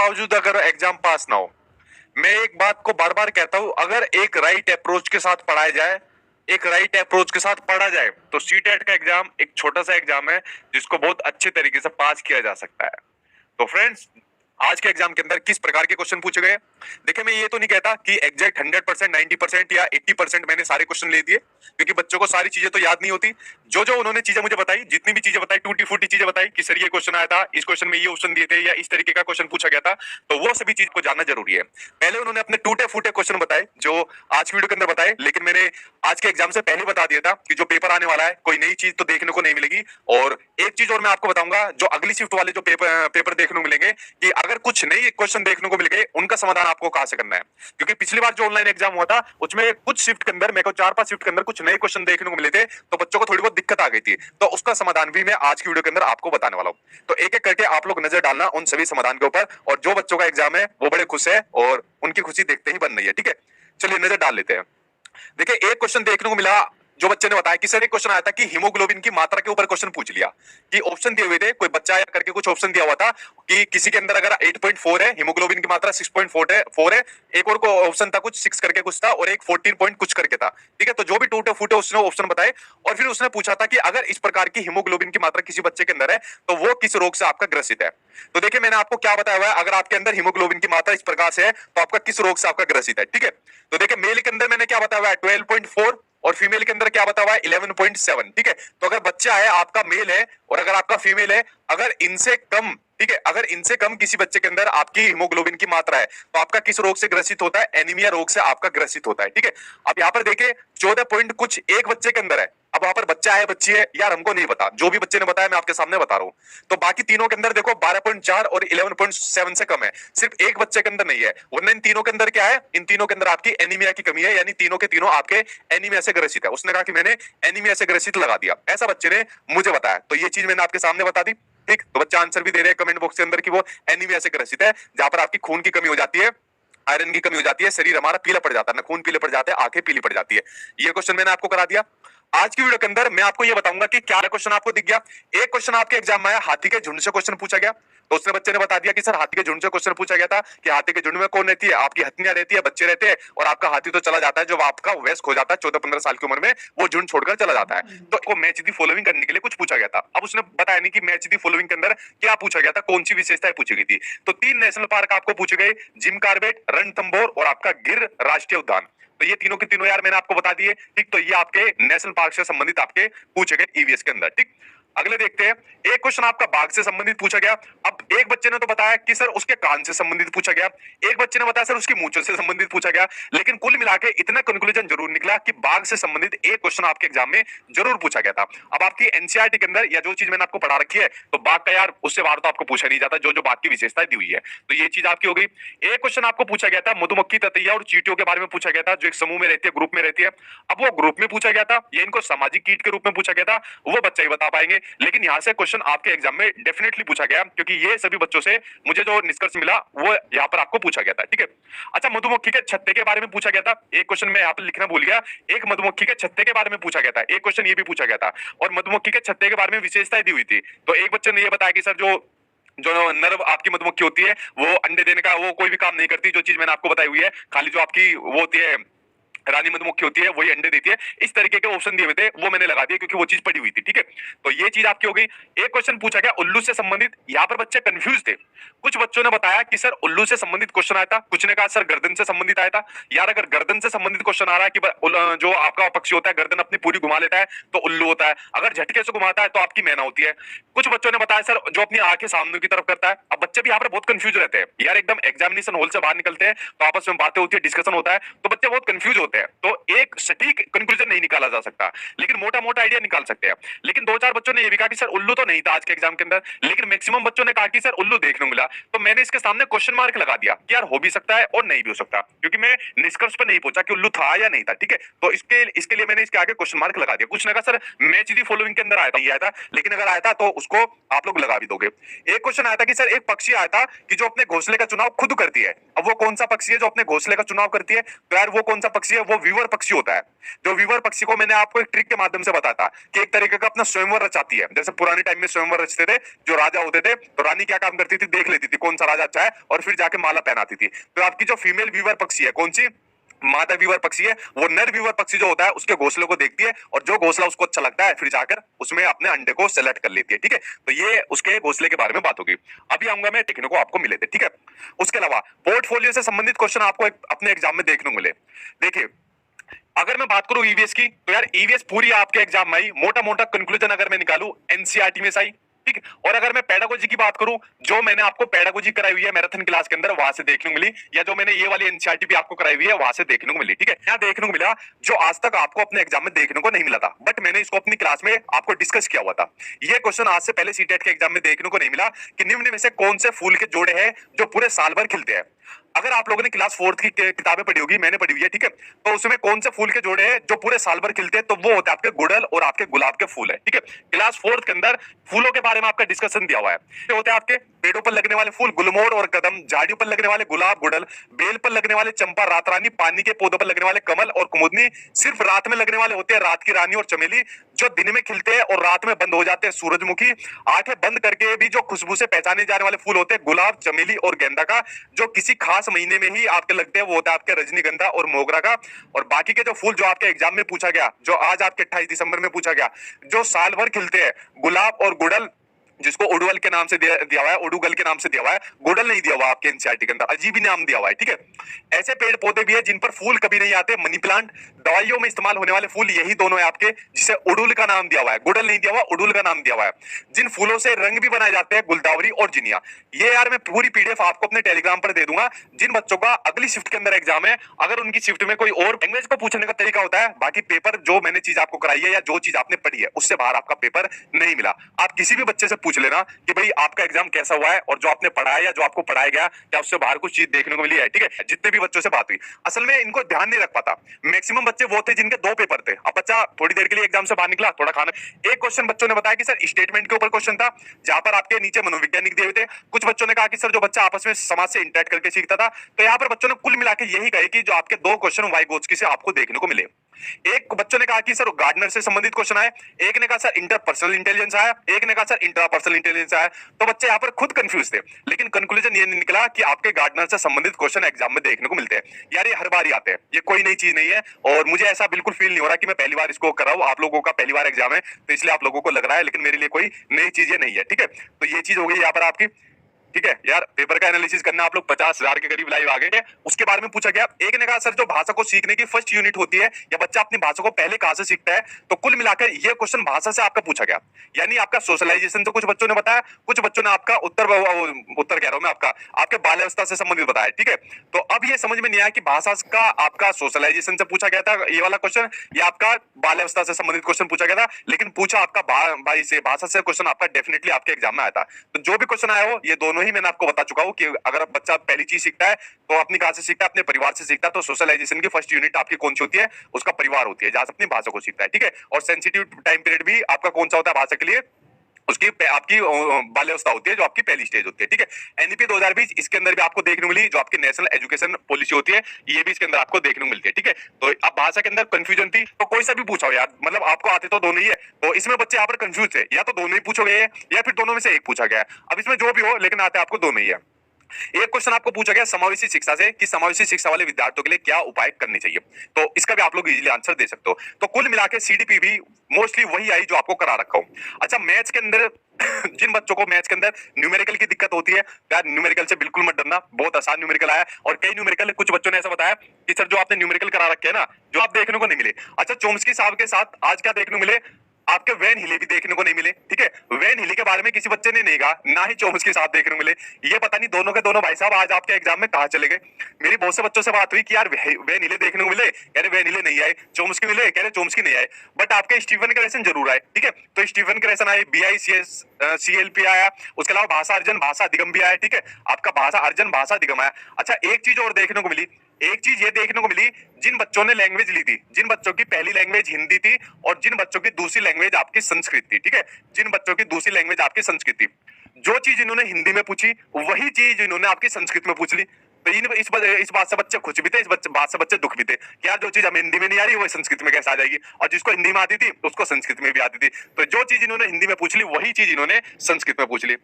बावजूद अगर एग्जाम पास ना हो, मैं एक बात को बार बार कहता हूं, अगर एक राइट अप्रोच के साथ पढ़ाया जाए, एक राइट अप्रोच के साथ पढ़ा जाए, तो सीटेट का एग्जाम एक छोटा सा एग्जाम है जिसको बहुत अच्छे तरीके से पास किया जा सकता है। तो फ्रेंड्स, आज के एग्जाम के अंदर किस प्रकार के क्वेश्चन पूछे गए? देखिए, मैं ये तो नहीं कहता कि एग्जैक्ट 100%, 90% या 80% मैंने सारे क्वेश्चन ले दिए, क्योंकि बच्चों को सारी चीजें तो याद नहीं होती। जो जो उन्होंने चीजें मुझे बताई, जितनी भी चीजें बताई, टूटी फूटी चीजें बताई कि सर ये क्वेश्चन आया था, इस क्वेश्चन में ये ऑप्शन दिए थे, या इस तरीके का क्वेश्चन पूछा गया था, तो वो सभी चीज को जानना जरूरी है। पहले उन्होंने अपने टूटे फूटे क्वेश्चन बताए जो आज की वीडियो के अंदर बताए, लेकिन मैंने आज के एग्जाम से पहले बता दिया था कि जो पेपर आने वाला है, कोई नई चीज तो देखने को नहीं मिलेगी। और एक चीज और मैं आपको बताऊंगा, जो अगली शिफ्ट वाले जो पेपर देखने को मिलेंगे, कि अगर कुछ नई क्वेश्चन देखने को मिल गए, उनका समाधान आपको कहां से करना है। क्योंकि पिछली बार जो ऑनलाइन एग्जाम हुआ था, उसमें कुछ शिफ्ट के अंदर मेरे को 4-5 शिफ्ट के अंदर कुछ नए क्वेश्चन देखने को मिले थे, तो बच्चों को थोड़ी बहुत दिक्कत आ गई थी। तो उसका समाधान भी मैं आज की वीडियो के अंदर आपको बताने वाला हूं। तो एक एक करके आप लोग नजर डालना उन सभी समाधान के ऊपर, और जो बच्चों का एग्जाम है वो बड़े खुश है और उनकी खुशी देखते ही बन रही है। ठीक है, चलिए नजर डाल लेते हैं। देखिए, एक क्वेश्चन देखने को मिला, जो बच्चे ने बताया कि सर एक क्वेश्चन आया था कि हीमोग्लोबिन की मात्रा के ऊपर क्वेश्चन पूछ लिया, कि ऑप्शन दिए हुए थे, कोई बच्चा या करके कुछ ऑप्शन दिया हुआ था कि किसी के अंदर अगर 8.4 है, हीमोग्लोबिन की मात्रा 6.4 है, एक और को ऑप्शन था कुछ 6 करके कुछ था, और एक 14 पॉइंट कुछ करके था। ठीक है, तो जो भी टूटे फूटे उसने ऑप्शन बताए, और फिर उसने पूछा था कि अगर इस प्रकार की हीमोग्लोबिन की मात्रा किसी बच्चे के अंदर है, तो वो किस रोग से आपका ग्रसित है। तो देखिए, मैंने आपको क्या बताया हुआ है, अगर आपके अंदर हीमोग्लोबिन की मात्रा इस प्रकार से है, तो आपका किस रोग से आपका ग्रसित है। ठीक है, तो देखिए, मेल के अंदर मैंने क्या बताया हुआ है, 12.4, और फीमेल के अंदर क्या बताया हुआ है, 11.7। ठीक है, तो अगर बच्चा है आपका मेल है, और अगर आपका फीमेल है, अगर इनसे कम, ठीक है, अगर इनसे कम किसी बच्चे के अंदर आपकी हीमोग्लोबिन की मात्रा है, तो आपका किस रोग से ग्रसित होता है, एनीमिया रोग से आपका ग्रसित होता है। ठीक है, अब यहाँ पर देखिए 14 पॉइंट कुछ एक बच्चे के अंदर है। अब वहां पर बच्चा है बच्ची है यार, हमको नहीं पता, जो भी बच्चे ने बताया मैं आपके सामने बता रहा हूं। तो बाकी तीनों के अंदर देखो 12.4 और 11.7 से कम है, सिर्फ एक बच्चे के अंदर नहीं है। वरना इन तीनों के अंदर क्या है, इन तीनों के अंदर आपकी एनीमिया की कमी है, यानी तीनों के तीनों आपके एनीमिया से ग्रसित है। उसने कहा कि मैंने एनीमिया से ग्रसित लगा दिया, ऐसा बच्चे ने मुझे बताया, तो ये चीज मैंने आपके सामने बता दी। ठीक, तो बच्चा आंसर भी दे रहे हैं कमेंट बॉक्स के अंदर कि वो एनीमिया से ग्रसित है, जहां पर आपकी खून की कमी हो जाती है, आयरन की कमी हो जाती है, शरीर हमारा पीला पड़ जाता है, ना खून पीले पड़ जाते हैं, आंखें पीली पड़ जाती है। ये क्वेश्चन मैंने आपको करा दिया। आज की वीडियो के अंदर मैं आपको ये बताऊंगा कि क्या क्वेश्चन आपको दिख गया। एक क्वेश्चन आपके एग्जाम में आया, हाथी के झुंड से क्वेश्चन पूछा गया, तो उसने बच्चे ने बता दिया कि सर हाथी के झुंड से क्वेश्चन पूछा गया था, कि हाथी के झुंड में कौन रहती है, आपकी हथनियां रहती है, बच्चे रहते हैं, और आपका हाथी तो चला जाता है, जब आपका वयस्क हो जाता है 14-15 साल की उम्र में, वो झुंड छोड़कर चला जाता है। तो को मैच दी फॉलोइंग करने के लिए कुछ पूछा गया था। अब उसने बताया नहीं कि मैच दी फॉलोइंग के अंदर क्या पूछा गया था, कौन सी विशेषताएं पूछी गई थी। तो 3 नेशनल पार्क आपको पूछे गए, जिम कार्बेट, रणथंभौर और आपका गिर राष्ट्रीय उद्यान। तो ये तीनों के तीनों यार मैंने आपको बता दिए। ठीक, तो ये आपके नेशनल पार्क से संबंधित आपके पूछे गए ईवीएस के अंदर। ठीक, अगले देखते हैं। एक क्वेश्चन आपका बाघ से संबंधित पूछा गया। अब एक बच्चे ने तो बताया कि सर उसके कान से संबंधित पूछा गया, एक बच्चे ने बताया सर उसकी मूंछों से संबंधित पूछा गया, लेकिन कुल मिला के इतना कंक्लूजन जरूर निकला कि बाघ से संबंधित एक क्वेश्चन आपके एग्जाम में जरूर पूछा गया था। अब आपकी एनसीईआरटी के अंदर या जो चीज मैंने आपको पढ़ा रखी है, तो बाघ का यार उससे बाहर तो आपको पूछा नहीं जाता, जो जो बाघ की विशेषताएं दी हुई है। तो ये चीज आपकी हो गई। एक क्वेश्चन आपको पूछा गया था मधुमक्खी, ततैया और चींटियों के बारे में पूछा गया था, जो एक समूह में रहती है, ग्रुप में रहती है। अब वो ग्रुप में पूछा गया था या इनको सामाजिक कीट के रूप में पूछा गया था, वो बच्चा ही बता पाएंगे। लेकिन यहाँ से क्वेश्चन आपके एग्जाम में डेफिनेटली पूछा गया, क्योंकि ये सभी बच्चों से मुझे जो निष्कर्ष मिला वो यहाँ पर आपको पूछा गया था। ठीक है, अच्छा, मधुमक्खी के छत्ते के बारे में पूछा गया था। एक क्वेश्चन मैं यहाँ पर लिखना भूल गया, एक मधुमक्खी के छत्ते के बारे में पूछा गया था, एक क्वेश्चन ये भी पूछा गया था, और मधुमक्खी के छत्ते के बारे में विशेषताएं दी हुई थी। तो एक बच्चे ने ये बताया कि सर जो नर्व आपकी मधुमक्खी होती है, वो अंडे देने का वो कोई भी काम नहीं करती, जो चीज मैंने आपको बताई हुई है, खाली जो आपकी वो होती है रानी मधुमक्खी होती है, वही अंडे देती है। इस तरीके के ऑप्शन दिए हुए थे, वो मैंने लगा दिया क्योंकि वो चीज पड़ी हुई थी। ठीक है, तो ये चीज आपकी हो गई। एक क्वेश्चन पूछा गया उल्लू से संबंधित, यहाँ पर बच्चे कंफ्यूज थे। कुछ बच्चों ने बताया कि सर उल्लू से संबंधित क्वेश्चन आया था, कुछ ने कहा सर गर्दन से संबंधित आया था। यार अगर गर्दन से संबंधित क्वेश्चन आ रहा है कि जो आपका पक्षी होता है गर्दन अपनी पूरी घुमा लेता है, तो उल्लू होता है, अगर झटके से घुमाता है तो आपकी मैना होती है। कुछ बच्चों ने बताया सर जो अपनी आंखें सामने की तरफ करता है। अब बच्चे भी यहाँ पर बहुत कंफ्यूज रहते हैं यार, एकदम एग्जामिनेशन हॉल से बाहर निकलते हैं तो आपस में बातें होती है, डिस्कशन होता है, तो बच्चे बहुत कंफ्यूज होते हैं। तो एक सटीक कंक्लूजन नहीं निकाला जा सकता, लेकिन मोटा मोटा आइडिया निकाल सकते हैं। लेकिन 2-4 बच्चों ने ये भी कहा कि सर उल्लू तो नहीं था आज के एग्जाम के अंदर, लेकिन मैक्सिमम बच्चों ने कहा कि सर उल्लू देखने को मिला। तो मैंने इसके सामने क्वेश्चन मार्क लगा दिया कि यार हो भी सकता है और नहीं भी हो सकता, क्योंकि मैं निष्कर्ष पर नहीं पहुंचा कि उल्लू था या नहीं था। ठीक है, तो इसके लिए मैंने इसके आगे क्वेश्चन मार्क लगा दिया। कुछ ने कहा सर मैच दी फॉलोइंग के अंदर आया था, ये आया था, लेकिन अगर आया था तो उसको आप लोग लगा भी दोगे। एक क्वेश्चन आया था कि सर एक पक्षी आया था कि जो अपने घोंसले का चुनाव खुद करती है। अब वो कौन सा पक्षी है जो अपने घोंसले का चुनाव करती है? तो यार वो कौन सा पक्षी है, वो विवर पक्षी होता है। जो विवर पक्षी को मैंने आपको एक ट्रिक के माध्यम से बताया था कि एक तरीके का अपना स्वयंवर रचाती है। जैसे पुराने टाइम में स्वयंवर रचते थे, जो राजा होते थे तो रानी क्या काम करती थी, देख लेती थी कौन सा राजा अच्छा है और फिर जाके माला पहनाती थी। तो आपकी जो फीमेल विवर पक्षी है, कौन सी, मादा वीवर पक्षी है, वो नर वीवर पक्षी जो होता है उसके घोंसले को देखती है और जो घोंसला उसको अच्छा लगता है फिर जाकर उसमें अपने अंडे को सेलेक्ट कर लेती है। ठीक है, तो ये उसके घोंसले के बारे में बात होगी। अभी आऊंगा मैं देखने को आपको मिले थे। ठीक है, उसके अलावा पोर्टफोलियो से संबंधित क्वेश्चन आपको अपने एग्जाम में देखने को मिले। देखिए, अगर मैं बात करूं ईवीएस की, तो यार ईवीएस पूरी आपके एग्जाम में आई, मोटा मोटा कंक्लूजन अगर मैं निकालूं एनसीईआरटी में आई। ठीक है, और अगर मैं पेडागोजी की बात करूं, जो मैंने आपको पेडागोजी कराई हुई है मैराथन क्लास के अंदर, वहां से देखने को मिली, या जो मैंने ये वाली एनसीईआरटी भी आपको कराई हुई है वहां से देखने को मिली। ठीक है, यहाँ देखने को मिला जो आज तक आपको अपने एग्जाम में देखने को नहीं मिला था, बट मैंने इसको अपनी क्लास में आपको डिस्कस किया हुआ था। ये क्वेश्चन आज से पहले सीटेट के एग्जाम में देखने को नहीं मिला कि निम्न में से कौन से फूल के जोड़े हैं जो पूरे साल भर खिलते हैं। अगर आप लोगों ने क्लास 4th की किताबें पढ़ी होगी, मैंने पढ़ी हुई है, ठीक है, तो उसमें कौन से फूल के जोड़े हैं जो पूरे साल भर खिलते हैं, तो वो होते हैं आपके गुड़हल और आपके गुलाब के फूल है। ठीक है, क्लास 4th के अंदर फूलों के बारे में आपका डिस्कशन दिया हुआ है। ये होते हैं आपके पेड़ों पर लगने वाले फूल गुलमोहर और कदम, झाड़ियों पर लगने वाले गुलाब गुड़हल, बेल पर लगने वाले चंपा रातरानी, पानी के पौधों पर लगने वाले कमल और कुमुदनी, सिर्फ रात में लगने वाले होते हैं रात की रानी और चमेली, जो दिन में खिलते हैं और रात में बंद हो जाते हैं सूरजमुखी, आंखें बंद करके भी जो खुशबू से पहचाने जाने वाले फूल होते हैं गुलाब, चमेली और गेंदा का, जो किसी खास महीने में ही आपके लगते हैं वो होता है आपके रजनीगंधा और मोगरा का। और बाकी के जो फूल जो आपके एग्जाम में पूछा गया, जो आज आपके 28 दिसंबर में पूछा गया, जो साल भर खिलते हैं, गुलाब और गुड़हल, जिसको उड़वल के नाम से दिया हुआ है, उड़ूगल के नाम से दिया हुआ है, गुड़हल नहीं दिया हुआ आपके एनसीईआरटी के अंदर, अजीब ही नाम दिया हुआ है। ठीक है, ऐसे पेड़ पौधे भी है जिन पर फूल कभी नहीं आते, मनी प्लांट, दवाइयों में इस्तेमाल होने वाले फूल यही दोनों है आपके, जिसे उड़ुल का नाम दिया हुआ है, गुड़हल नहीं दिया हुआ, उड़ुल का नाम दिया हुआ है। जिन फूलों से रंग भी बनाए जाते हैं, गुलदावरी और जिनिया। ये यार मैं पूरी पीडीएफ आपको अपने टेलीग्राम पर दे दूंगा। जिन बच्चों का अगली शिफ्ट के अंदर एग्जाम है, अगर उनकी शिफ्ट में कोई और लैंग्वेज को पूछने का तरीका होता है, बाकी पेपर जो मैंने चीज आपको कराई है या जो चीज आपने पढ़ी है उससे बाहर आपका पेपर नहीं मिला। आप किसी भी बच्चे से पूछ लेना कि भाई आपका एग्जाम कैसा हुआ है और जो आपने पढ़ा है या जो आपको पढ़ाया गया क्या उससे बाहर कुछ चीज देखने को मिली है। ठीक है, जितने भी बच्चों से बात हुई, असल में इनको ध्यान नहीं रख पाता। मैक्सिमम बच्चे वो थे जिनके 2 पेपर थे। अब बच्चा थोड़ी देर के लिए एग्जाम से बाहर निकला, थोड़ा खाना, एक क्वेश्चन बच्चों ने बताया कि सर स्टेटमेंट के ऊपर क्वेश्चन था, जहां पर आपके नीचे मनोवैज्ञानिक दिए हुए थे। कुछ बच्चों ने कहा कि सर जो बच्चा आपस में समाज से इंटरेक्ट करके सीखता था। तो यहाँ पर बच्चों ने कुल मिला के यही कहे कि जो आपके 2 क्वेश्चन वाइगोत्स्की से आपको देखने को मिले। एक बच्चों ने कहा कि सर गार्डनर से संबंधित क्वेश्चन आए, एक ने कहा सर इंटरपर्सनल इंटेलिजेंस आया, एक ने कहा सर इंट्रापर्सनल इंटेलिजेंस आया। तो बच्चे यहाँ पर खुद कंफ्यूज थे, लेकिन कंक्लूजन ये निकला कि आपके गार्डनर से संबंधित क्वेश्चन एग्जाम में देखने को मिलते हैं। यार ये हर बार ही आते हैं, ये कोई नई चीज नहीं है, और मुझे ऐसा बिल्कुल फील नहीं हो रहा कि मैं पहली बार इसको कर रहा हूं। आप लोगों का पहली बार एग्जाम है तो इसलिए आप लोगों को लग रहा है, लेकिन मेरे लिए कोई नई चीज नहीं है। ठीक है, तो ये चीज हो गई यहाँ पर आपकी। ठीक है यार, पेपर का एनालिसिस करना आप लोग 50,000 के करीब लाइव आ गए हैं। उसके बारे में पूछा गया, एक ने कहा सर जो भाषा को सीखने की फर्स्ट यूनिट होती है या बच्चा अपनी भाषा को पहले कहां से सीखता है, तो कुल मिलाकर ये क्वेश्चन भाषा से आपका पूछा गया, यानी आपका सोशलाइजेशन से कुछ बच्चों ने बताया, कुछ बच्चों ने आपका उत्तर कह रहा हूं मैं आपके बाल्यावस्था से संबंधित बताया। ठीक है, तो अब ये समझ में नहीं आया कि भाषा का आपका सोशलाइजेशन से पूछा गया था ये वाला क्वेश्चन, या आपका बाल्यावस्था से संबंधित क्वेश्चन पूछा गया था, लेकिन पूछा आपका भाई से भाषा से क्वेश्चन आपका डेफिनेटली आपके एग्जाम में आया था। तो जो भी क्वेश्चन आया हो, ये दोनों ही मैंने आपको बता चुका हूं कि अगर बच्चा पहली चीज सीखता है तो अपनी कहां से सीखता है, अपने परिवार से सीखता है। तो सोशलाइजेशन की फर्स्ट यूनिट आपकी कौन सी होती है, उसका परिवार होती है, जहां से अपनी भाषा को सीखता है। ठीक है, और सेंसिटिव टाइम पीरियड भी आपका कौन सा होता है भाषा के लिए, उसकी आपकी बाल्यावस्था होती है, जो आपकी पहली स्टेज होती है। ठीक है, एनईपी 2020 इसके अंदर भी आपको देखने को मिली, जो आपकी नेशनल एजुकेशन पॉलिसी होती है, ये भी इसके अंदर आपको देखने को मिलती है। ठीक है, तो अब भाषा के अंदर कंफ्यूजन थी तो कोई सा भी पूछा हो यार, मतलब आपको आते तो दोनों ही है, तो इसमें बच्चे यहाँ पर कंफ्यूज थे, या तो दोनों ही पूछो गए या फिर दोनों में से एक पूछा गया। अब इसमें जो भी हो, लेकिन आते आपको दोनों ही है। एक क्वेश्चन आपको पूछा गया समावेशी शिक्षा से कि समावेशी शिक्षा वाले विद्यार्थियों के लिए क्या उपाय करने चाहिए, तो इसका भी आप लोग इजीली आंसर दे सकते हो। तो कुल मिलाकर सीडीपी भी मोस्टली वही आई जो आपको करा रखा हूं। अच्छा, मैथ्स के अंदर जिन बच्चों को मैथ्स के अंदर न्यूमेरिकल की दिक्कत होती है, यार न्यूमेरिकल से बिल्कुल मत डरना, बहुत आसान न्यूमेरिकल आया, और कई न्यूमेरिकल कुछ बच्चों ने ऐसा बताया कि सर जो आपने न्यूमेरिकल करा रखे हैं ना, जो आप देखने को नहीं मिले। अच्छा, चोम्स्की साहब के साथ आज क्या देखने को मिले, आपके वैन हिले भी देखने को नहीं मिले। ठीक है, वैन हिले के बारे में किसी बच्चे ने नहीं कहा, ना ही चोम्स्की के साथ देखने को मिले। ये पता नहीं दोनों के दोनों भाई साहब आज आपके एग्जाम में कहां चले गए। मेरी बहुत से बच्चों से बात हुई कि यार वैन हिले देखने को मिले, कह रहे वैन हिले नहीं आए, चोम्स्की मिले, कह रहे चोम्स्की नहीं आए, बट आपके स्टीफन क्रेसन जरूर आए। ठीक है, तो स्टीफन क्रेसन आए, BICS CLP आया, उसके अलावा भाषा अर्जन भाषा अधिगम भी आया। ठीक है, आपका भाषा अर्जन भाषा अधिगम आया। अच्छा, एक चीज और देखने को मिली, एक चीज ये देखने को मिली, जिन बच्चों ने लैंग्वेज ली थी, जिन बच्चों की पहली लैंग्वेज हिंदी थी और जिन बच्चों की दूसरी लैंग्वेज आपकी संस्कृत थी। ठीक है, जिन बच्चों की दूसरी लैंग्वेज आपकी संस्कृत थी, जो चीज इन्होंने हिंदी में पूछी वही चीज इन्होंने आपकी संस्कृत में पूछ ली। तो इस बात से बच्चे खुश भी थे, बात से बच्चे दुख भी थे। क्या जो चीज हमें हिंदी में नहीं आ रही वो संस्कृत में कैसे आ जाएगी, और जिसको हिंदी में आती थी उसको संस्कृत में भी आती थी। तो जो चीज इन्होंने हिंदी में पूछ ली वही चीज इन्होंने संस्कृत में पूछ ली।